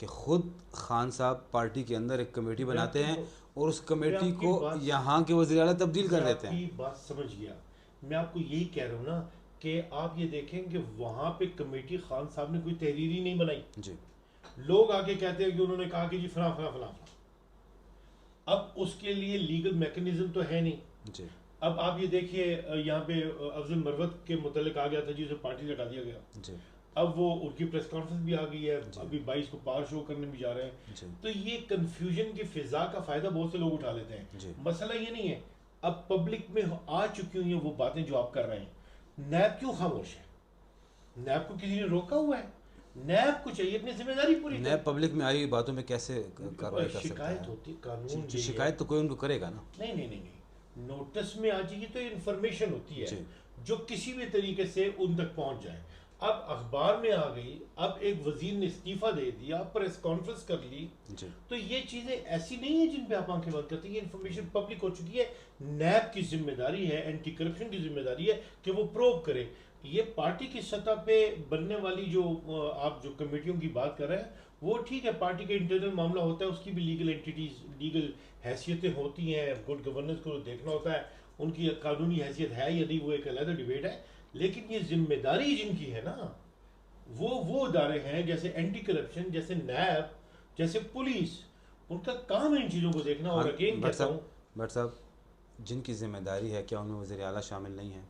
کہ خود خان صاحب پارٹی کے اندر ایک کمیٹی بناتے ہیں اور اس کمیٹی کو یہاں کے وزیر اعلیٰ تبدیل کر دیتے ہیں. آپ کی بات سمجھ گیا. میں آپ کو یہی کہہ رہا ہوں نا کہ آپ یہ دیکھیں کہ وہاں پہ کمیٹی خان صاحب نے کوئی تحریر ہی نہیں بنائی. جی. لوگ آگے کہتے ہیں کہ انہوں نے کہا کہ جی فلاں فلاں فلاں. اب اس کے لیے لیگل میکنزم تو ہے نہیں. جی. اب آپ یہ دیکھیے یہاں پہ افضل مروت کے متعلق آ گیا تھا جی اسے پارٹی سے ہٹا دیا گیا. جی. اب وہ ان کی پریس کانفرنس بھی آ گئی ہے, ابھی 22 کو پار شو کرنے بھی جا رہے ہیں. جی. تو یہ کنفیوژن کی فضا کا فائدہ بہت سے لوگ اٹھا لیتے ہیں. جی. مسئلہ یہ نہیں ہے, اب پبلک میں آ چکی ہوئی ہیں وہ باتیں جو آپ کر رہے ہیں. نیب کیوں خاموش ہے؟ نیب کو کسی نے روکا ہوا ہے؟ نیب کو چاہیے اپنی ذمہ داری پوری کرے. نیب پبلک میں آئی ہوئی باتوں میں کیسے کارروائی کر سکتا ہے؟ شکایت ہوتی قانون شکایت تو کوئی ان کو کرے گا نا. نہیں نہیں نہیں نہیں, نوٹس میں آ جائے گی تو انفارمیشن ہوتی ہے جی. جو کسی بھی طریقے سے ان تک پہنچ جائے. اب اخبار میں آ گئی, اب ایک وزیر نے استعفیٰ دے دیا, پریس کانفرنس کر لی. جی. تو یہ چیزیں ایسی نہیں ہیں جن پہ آپ آنکھیں بند کرتے ہیں. یہ انفارمیشن پبلک ہو چکی ہے. نیب کی ذمہ داری ہے, اینٹی کرپشن کی ذمہ داری ہے کہ وہ پروب کرے. یہ پارٹی کی سطح پہ بننے والی جو آپ جو کمیٹیوں کی بات کر رہے ہیں وہ ٹھیک ہے, پارٹی کا انٹرنل معاملہ ہوتا ہے, اس کی بھی لیگل اینٹیٹیز, لیگل حیثیتیں ہوتی ہیں, گڈ گورننس کو دیکھنا ہوتا ہے, ان کی قانونی حیثیت ہے یا نہیں وہ ایک علیحدہ ڈیبیٹ ہے. لیکن یہ ذمہ داری جن کی ہے نا, وہ ادارے ہیں جیسے اینٹی کرپشن, جیسے نیب, جیسے پولیس, ان کا کام ہے ان چیزوں کو دیکھنا. اور اگین کہتا ہوں بٹ صاحب, جن کی ذمہ داری ہے, کیا ان میں وزیر اعلیٰ شامل نہیں ہیں؟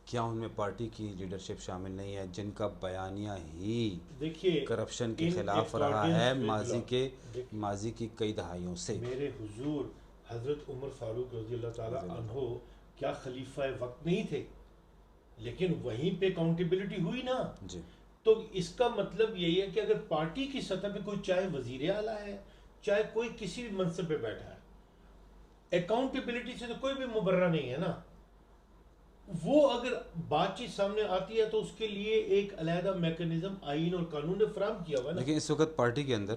کیا ان میں پارٹی کی لیڈرشپ شامل نہیں ہے جن کا بیانیہ ہی دیکھیے کرپشن کے خلاف رہا ہے ماضی کی کئی دہائیوں سے؟ میرے حضور حضرت عمر فاروق رضی اللہ تعالیٰ عنہ کیا خلیفہ وقت نہیں تھے؟ لیکن وہیں پہ اکاؤنٹیبلٹی ہوئی نا. جی. تو اس کا مطلب یہی ہے کہ اگر پارٹی کی سطح پہ کوئی چاہے وزیر اعلیٰ ہے, چاہے کوئی کسی بھی منصب پہ بیٹھا ہے, اکاؤنٹیبلٹی سے تو کوئی بھی مبرہ نہیں ہے نا. وہ اگر بات چیت سامنے آتی ہے تو اس کے لیے ایک علیحدہ میکنزم آئین اور قانون نے فراہم کیا ہوا ہے نا. لیکن اس وقت پارٹی کے اندر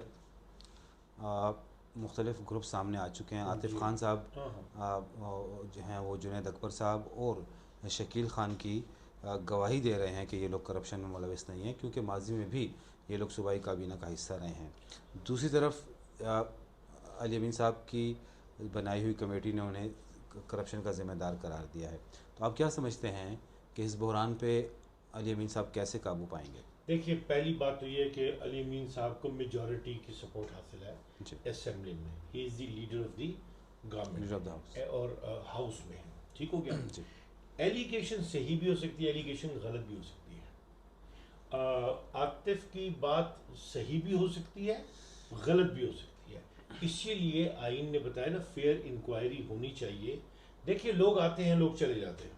مختلف گروپ سامنے آ چکے ہیں. عاطف خان صاحب جو ہیں وہ جنید اکبر صاحب اور شکیل خان کی گواہی دے رہے ہیں کہ یہ لوگ کرپشن میں ملوث نہیں ہیں, کیونکہ ماضی میں بھی یہ لوگ صوبائی کابینہ کا حصہ رہے ہیں. دوسری طرف علی امین صاحب کی بنائی ہوئی کمیٹی نے انہیں کرپشن کا ذمہ دار قرار دیا ہے. تو آپ کیا سمجھتے ہیں کہ اس بحران پہ علی امین صاحب کیسے قابو پائیں گے؟ دیکھیے پہلی بات تو یہ ہے کہ علی امین صاحب کو میجورٹی کی سپورٹ حاصل ہے اسمبلی میں. He is the leader of the government اور ہاؤس میں. ٹھیک ہو گیا. ایلیگیشن صحیح بھی ہو سکتی ہے, ایلیگیشن غلط بھی ہو سکتی ہے. عاطف کی بات صحیح بھی ہو سکتی ہے, غلط بھی ہو سکتی ہے. اسی لیے آئین نے بتایا نا فیئر انکوائری ہونی چاہیے. دیکھیے لوگ آتے ہیں, لوگ چلے جاتے ہیں.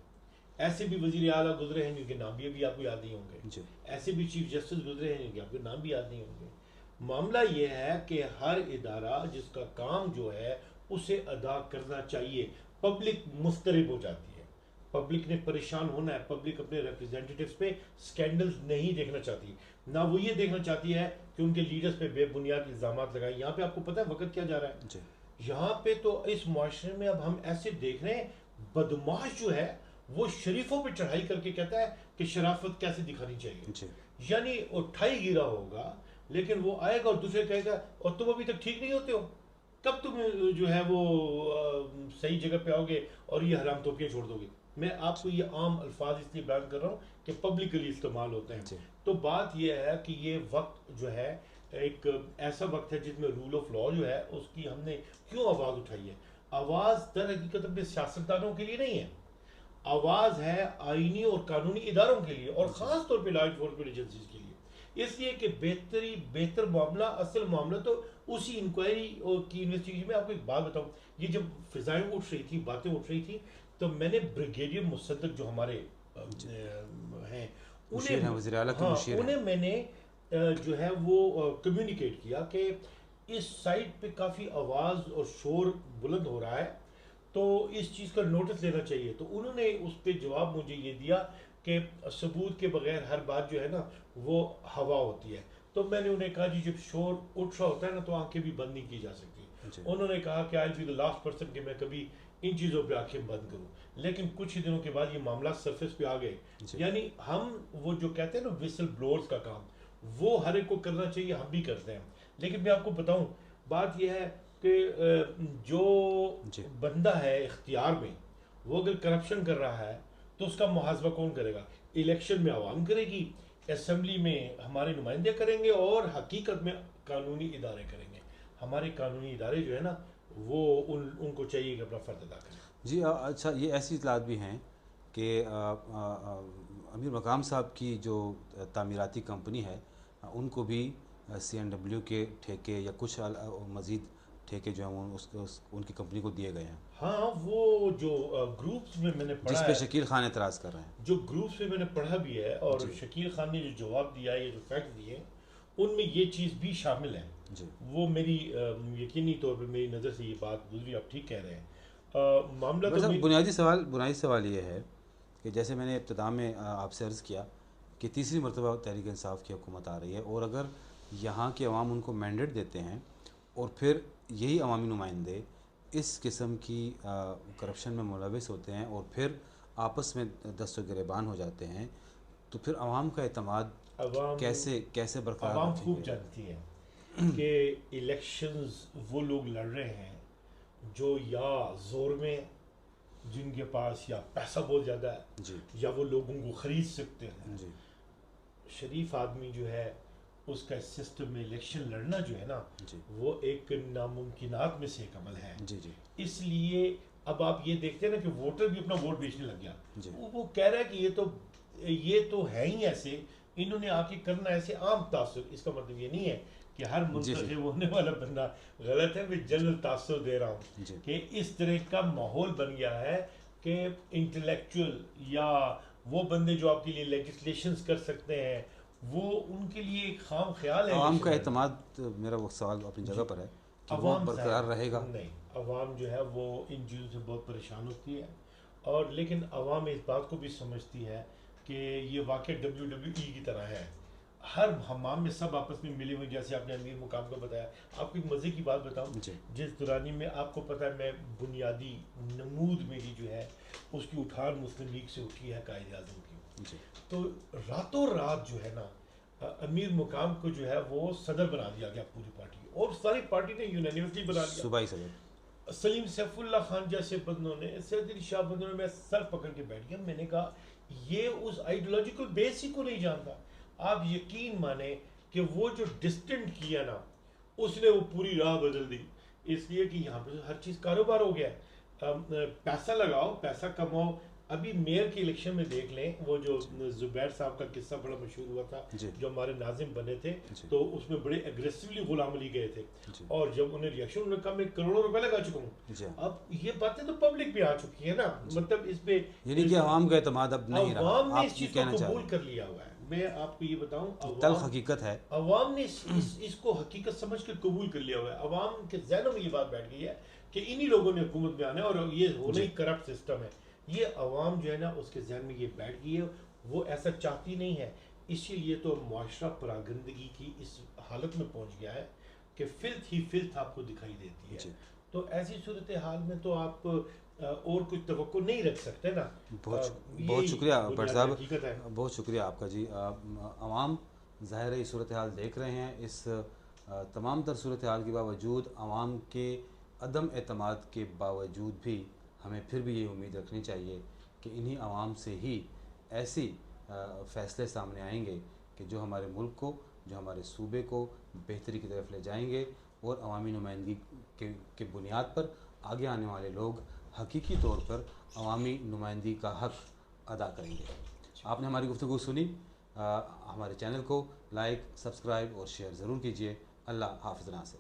ایسے بھی وزیر اعلیٰ گزرے ہیں جن کے نام بھی ابھی آپ کو یاد نہیں ہوں گے. ایسے بھی چیف جسٹس گزرے ہیں جن کے آپ کے نام بھی یاد نہیں ہوں گے. معاملہ یہ ہے کہ ہر ادارہ جس کا کام جو ہے اسے ادا کرنا چاہیے. پبلک مضطرب ہو جاتی ہے, پبلک نے پریشان ہونا ہے. پبلک اپنے ریپرزینٹیٹیوز پہ سکینڈلز نہیں دیکھنا چاہتی, نہ وہ یہ دیکھنا چاہتی ہے کہ ان کے لیڈرز پہ بے بنیاد الزامات لگائیں. یہاں پہ آپ کو پتہ ہے وقت کیا جا رہا ہے؟ یہاں پہ تو اس معاشرے میں اب ہم ایسے دیکھ رہے ہیں, بدماش جو ہے وہ شریفوں پہ چڑھائی کر کے کہتا ہے کہ شرافت کیسے دکھانی چاہیے. یعنی اٹھائی گرا ہوگا لیکن وہ آئے گا اور دوسرے کہے گا اور تم ابھی تک ٹھیک نہیں ہوتے ہو, کب تم جو ہے وہ صحیح جگہ پہ آؤ گے اور یہ حرام توپیاں چھوڑ دو گے. میں آپ کو یہ عام الفاظ اس لیے بیان کر رہا ہوں کہ پبلکلی استعمال ہوتے ہیں. تو بات یہ ہے کہ یہ وقت جو ہے ایک ایسا وقت ہے جس میں رول آف لا جو ہے اس کی ہم نے کیوں آواز اٹھائی ہے. آواز در حقیقت اپنے سیاستدانوں کے لیے نہیں ہے, آواز ہے آئینی اور قانونی اداروں کے لیے, اور خاص طور پہ لا انفورسمنٹ ایجنسیز کے لیے. اس لیے کہ بہتر معاملہ, اصل معاملہ تو اسی انکوائری کی انویسٹیگیشن میں. آپ کو ایک بات بتاؤں, یہ جب فضائیں اٹھ رہی تھی, باتیں اٹھ رہی تھی, تو میں نے بریگیڈیئر مصدق جو ہمارے ہیں انہیں میں نے جو ہے وہ کمیونیکیٹ کیا کہ اس سائٹ پہ کافی آواز اور شور بلند ہو رہا ہے, تو اس چیز کا نوٹس لینا چاہیے. تو انہوں نے اس پہ جواب مجھے یہ دیا کہ ثبوت کے بغیر ہر بات جو ہے نا وہ ہوا ہوتی ہے. تو میں نے انہیں کہا جی جب شور اٹھ رہا ہوتا ہے نا تو آنکھیں بھی بند نہیں کی جا سکتی. انہوں نے کہا کہ آئی بی دی لاسٹ پرسن کہ میں کبھی ان چیزوں پہ آنکھیں بند کروں. لیکن کچھ ہی دنوں کے بعد یہ معاملہ سرفیس پہ آ گئے. یعنی ہم وہ جو کہتے ہیں نا وسل بلورز کا کام, وہ ہر ایک کو کرنا چاہیے, ہم بھی کرتے ہیں. لیکن میں آپ کو بتاؤں بات یہ ہے کہ جو بندہ ہے اختیار میں وہ اگر کرپشن کر رہا ہے تو اس کا محاسبہ کون کرے گا؟ الیکشن میں عوام کرے گی، اسمبلی میں ہمارے نمائندے کریں گے، اور حقیقت میں قانونی ادارے کریں گے. ہمارے قانونی ادارے جو ہے نا وہ ان کو چاہیے کہ اپنا فرض ادا کریں. جی اچھا، یہ ایسی اطلاعات بھی ہیں کہ امیر مقام صاحب کی جو تعمیراتی کمپنی ہے ان کو بھی CNW کے ٹھیکے یا کچھ مزید ٹھیکے جو ہیں ان کی کمپنی کو دیے گئے ہیں. ہاں وہ جو گروپس میں نے پڑھا جس پہ شکیل خان اعتراض کر رہے ہیں، جو گروپس میں نے پڑھا بھی ہے، اور شکیل خان نے جو جواب دیا ہے، یہ جو فیکٹ دیے ان میں یہ چیز بھی شامل ہے. وہ میری یقینی طور پہ میری نظر سے یہ بات گزری، آپ ٹھیک کہہ رہے ہیں. معاملہ تو بنیادی سوال یہ ہے کہ جیسے میں نے ابتدا میں آپ سے عرض کیا کہ تیسری مرتبہ تحریک انصاف کی حکومت آ رہی ہے، اور اگر یہاں کے عوام ان کو مینڈیٹ دیتے ہیں اور پھر یہی عوامی نمائندے اس قسم کی کرپشن میں ملوث ہوتے ہیں اور پھر آپس میں دست و گریبان ہو جاتے ہیں، تو پھر عوام کا اعتماد کیسے برقرار عوام خوب جانتی ہے کہ الیکشنز وہ لوگ لڑ رہے ہیں جو یا زور میں، جن کے پاس یا پیسہ بہت زیادہ ہے، یا وہ لوگوں کو خرید سکتے ہیں. شریف آدمی جو ہے اس کا سسٹم میں الیکشن لڑنا جو ہے نا وہ ایک ناممکنات میں سے ایک عمل ہے. اس لیے اب آپ یہ دیکھتے ہیں نا کہ ووٹر بھی اپنا ووٹ بیچنے لگ گیا. وہ کہہ رہا ہے کہ یہ تو ہے ہی ایسے، انہوں نے آ کے کرنا ایسے عام تاثر. اس کا مطلب یہ نہیں ہے کہ ہر منتخب ہونے والا بندہ غلط ہے. میں جنرل تاثر دے رہا ہوں کہ اس طرح کا ماحول بن گیا ہے کہ انٹلیکچوئل یا وہ بندے جو آپ کے لیے لیجسلیشنز کر سکتے ہیں وہ ان کے لیے ایک خام خیال ہے. عوام کا اعتماد، میرا وہ سوال اپنی جگہ پر ہے کہ عوام برقرار رہے گا؟ نہیں، عوام جو ہے وہ ان چیزوں سے بہت پریشان ہوتی ہے، اور لیکن عوام اس بات کو بھی سمجھتی ہے کہ یہ واقع WWE کی طرح ہے. ہر حمام میں سب آپس میں ملے ہوئے، جیسے آپ نے امیر مقام کو بتایا. آپ کو ایک مزے کی بات بتاؤں، جس دورانی میں آپ کو پتہ ہے میں بنیادی نمود میری جو ہے اس کی اٹھان مسلم لیگ سے اٹھی ہے قائد اعظم کی، تو راتوں رات جو ہے نا امیر مقام کو جو ہے وہ صدر بنا دیا گیا پوری پارٹی، اور ساری پارٹی نے یونینیمسلی بنا دیا. صوبائی صدر سلیم سیف اللہ خان جیسے بندوں نے، سید علی شاہ بندوں نے، میں سر پکڑ کے بیٹھ گیا. میں نے کہا یہ اس آئیڈیولوجیکل بیس ہی کو نہیں جانتا. آپ یقین مانیں کہ وہ جو ڈسٹنٹ کیا نا اس نے وہ پوری راہ بدل دی. اس لیے کہ یہاں پہ ہر چیز کاروبار ہو گیا ہے. پیسہ لگاؤ، پیسہ کماؤ. ابھی میئر کی الیکشن میں دیکھ لیں، وہ جو زبیر صاحب کا قصہ بڑا مشہور ہوا تھا، جو ہمارے ناظم بنے تھے، تو اس میں بڑے ایگریسولی غلام علی گئے تھے، اور جب انہیں ریئیکشن انہوں نے کہا میں کروڑوں روپے لگا چکا ہوں. اب یہ باتیں تو پبلک پہ آ چکی ہیں نا، مطلب اس پہ یعنی کہ عوام کا اعتماد اب نہیں رہا. عوام نے اس چیز کو قبول کر لیا ہوا ہے. میں آپ کو یہ بتاؤں، تلخ حقیقت ہے، عوام نے اس کو حقیقت سمجھ کے قبول کر لیا ہوا ہے. عوام کے ذہنوں میں یہ بات بیٹھ گئی ہے کہ انہی لوگوں نے حکومت میں آنا ہے، اور یہ ہونا ہی کرپٹ سسٹم ہے. یہ عوام جو ہے نا اس کے ذہن میں یہ بیٹھ گئی ہے، وہ ایسا چاہتی نہیں ہے. اسی لیے تو معاشرہ پراگندگی کی اس حالت میں پہنچ گیا ہے کہ فلت ہی فلت آپ کو دکھائی دیتی ہے. تو ایسی صورتحال میں تو آپ اور کچھ توقع نہیں رکھ سکتے نا. بہت شکریہ بٹ صاحب، بہت شکریہ آپ کا. جی عوام ظاہر ہے یہ صورتحال دیکھ رہے ہیں. اس تمام تر صورتحال کے باوجود، عوام کے عدم اعتماد کے باوجود بھی ہمیں پھر بھی یہ امید رکھنی چاہیے کہ انہی عوام سے ہی ایسی فیصلے سامنے آئیں گے کہ جو ہمارے ملک کو، جو ہمارے صوبے کو بہتری کی طرف لے جائیں گے، اور عوامی نمائندگی کے بنیاد پر آگے آنے والے لوگ حقیقی طور پر عوامی نمائندگی کا حق ادا کریں گے. آپ نے ہماری گفتگو سنی. ہمارے چینل کو لائک، سبسکرائب اور شیئر ضرور کیجیے. اللہ حافظ ناصر.